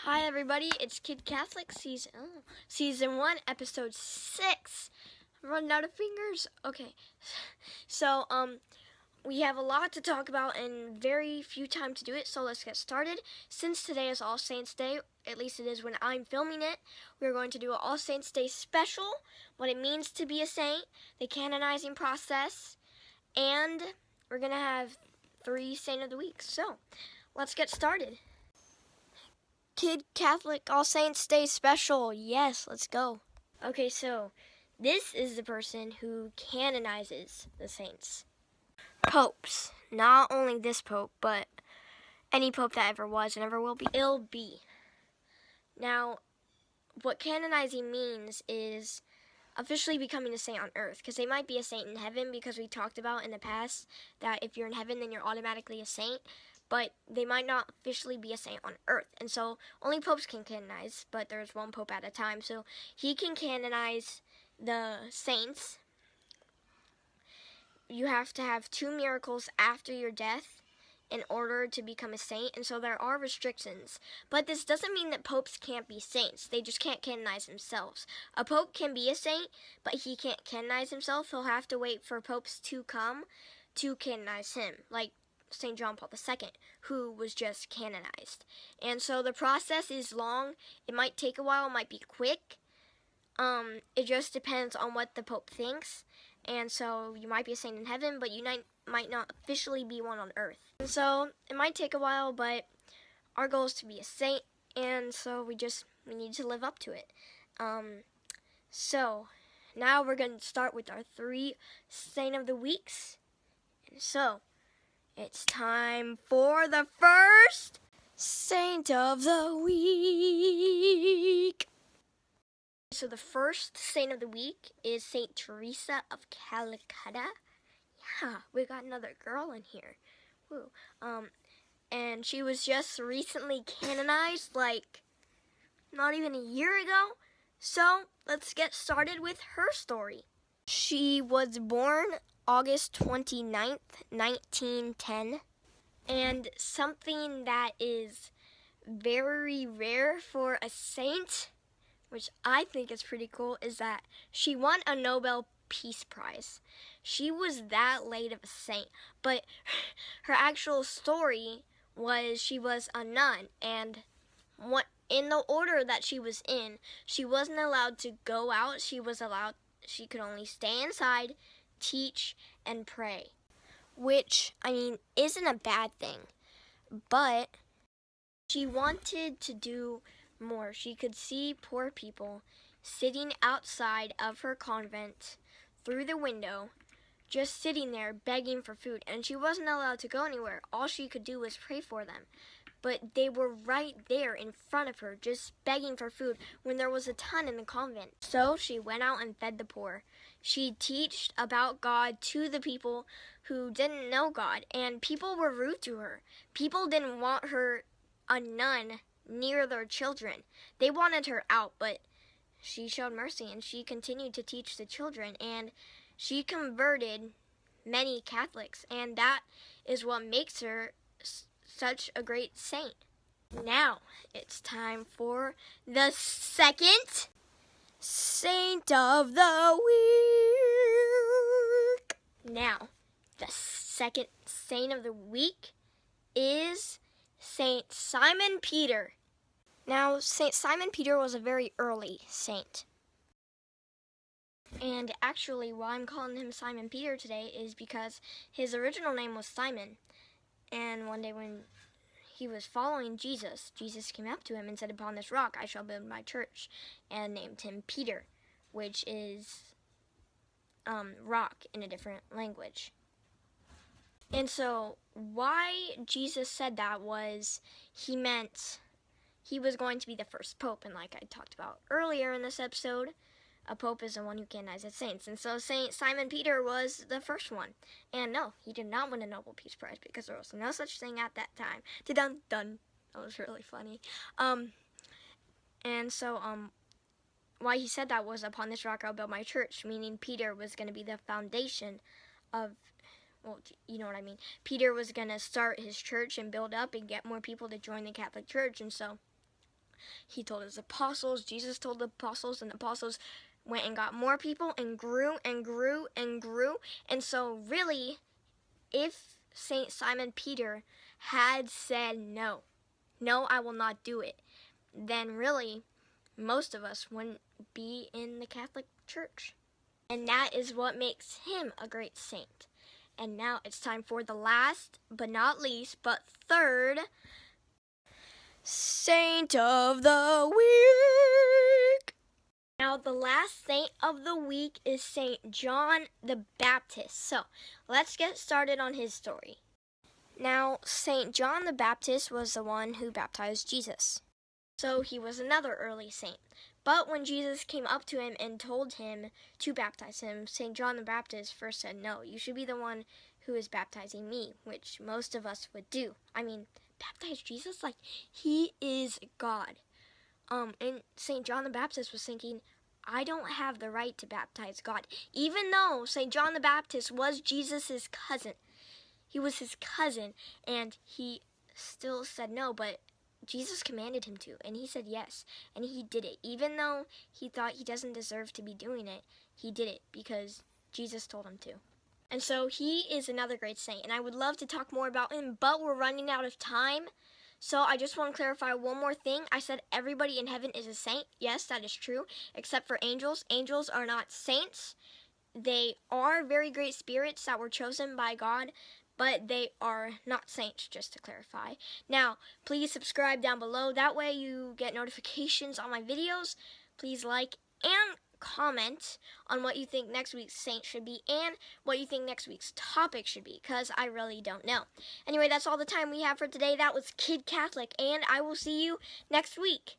Hi everybody, it's Kid Catholic season 1, episode 6. I'm running out of fingers. Okay, so we have a lot to talk about and very few time to do it, so let's get started. Since today is All Saints Day, at least it is when I'm filming it, we're going to do an All Saints Day special, what it means to be a saint, the canonizing process, and we're going to have 3 Saint of the Week. So, let's get started. Kid Catholic All Saints Day special. Yes, let's go. Okay, so this is the person who canonizes the saints. Popes. Not only this pope, but any pope that ever was and ever will be. It'll be. Now, what canonizing means is officially becoming a saint on earth, because they might be a saint in heaven, because we talked about in the past that if you're in heaven then you're automatically a saint, but they might not officially be a saint on earth. And so only popes can canonize, but there's one pope at a time, so he can canonize the saints. You have to have 2 miracles after your death in order to become a saint, and so there are restrictions. But this doesn't mean that popes can't be saints. They just can't canonize themselves. A pope can be a saint, but he can't canonize himself. He'll have to wait for popes to come to canonize him, like St. John Paul II, who was just canonized. And so the process is long. It might take a while, it might be quick. It just depends on what the pope thinks. And so you might be a saint in heaven, but you might not officially be one on earth. And so it might take a while, but our goal is to be a saint, and so we need to live up to it. So now we're going to start with our 3 Saint of the Weeks. And so it's time for the first Saint of the Week. So the first Saint of the Week is Saint Teresa of Calcutta. Yeah, we got another girl in here. Woo. And she was just recently canonized, like, not even a year ago. So let's get started with her story. She was born August 29th, 1910. And something that is very rare for a saint, which I think is pretty cool, is that she won a Nobel Peace Prize. She was that late of a saint, but her actual story was she was a nun, and in the order that she was in, she wasn't allowed to go out. She could only stay inside, teach, and pray, which, I mean, isn't a bad thing, but she wanted to do more. She could see poor people sitting outside of her convent through the window, just sitting there begging for food, and she wasn't allowed to go anywhere. All she could do was pray for them. But they were right there in front of her, just begging for food, when there was a ton in the convent. So she went out and fed the poor. She taught about God to the people who didn't know God, and people were rude to her. People didn't want her, a nun, near their children. They wanted her out, but she showed mercy, and she continued to teach the children, and she converted many Catholics, and that is what makes her such a great saint. Now it's time for the second Saint of the Week. Now, the second Saint of the Week is Saint Simon Peter. Now, Saint Simon Peter was a very early saint. And actually, why I'm calling him Simon Peter today is because his original name was Simon. And one day when he was following Jesus, Jesus came up to him and said, "Upon this rock I shall build my church," and named him Peter, which is rock in a different language. And so why Jesus said that was he meant he was going to be the first pope. And like I talked about earlier in this episode, a pope is the one who canonizes saints. And so Saint Simon Peter was the first one. And no, he did not win a Nobel Peace Prize because there was no such thing at that time. Dun dun. That was really funny. And so why he said that was, "Upon this rock I'll build my church," meaning Peter was going to be the foundation of, well, you know what I mean. Peter was going to start his church and build up and get more people to join the Catholic Church. And so He told his apostles, Jesus told the apostles, and the apostles went and got more people and grew and grew and grew. And so really, if Saint Simon Peter had said no, I will not do it, then really most of us wouldn't be in the Catholic Church. And that is what makes him a great saint. And now it's time for the last, but not least, but third Saint of the Week. Now the last saint of the week is Saint John the Baptist. So let's get started on his story. Now Saint John the Baptist was the one who baptized Jesus. So he was another early saint. But when Jesus came up to him and told him to baptize him, St. John the Baptist first said, no, you should be the one who is baptizing me, which most of us would do. I mean, baptize Jesus? Like, he is God. And St. John the Baptist was thinking, I don't have the right to baptize God. Even though St. John the Baptist was Jesus' cousin. He was his cousin, and he still said no, but Jesus commanded him to, and he said yes, and he did it. Even though he thought he doesn't deserve to be doing it, he did it because Jesus told him to. And so he is another great saint, and I would love to talk more about him, but we're running out of time. So I just want to clarify one more thing. I said everybody in heaven is a saint. Yes, that is true, except for angels. Angels are not saints. They are very great spirits that were chosen by God, but they are not saints, just to clarify. Now, please subscribe down below. That way you get notifications on my videos. Please like and comment on what you think next week's saint should be and what you think next week's topic should be, because I really don't know. Anyway, that's all the time we have for today. That was Kid Catholic, and I will see you next week.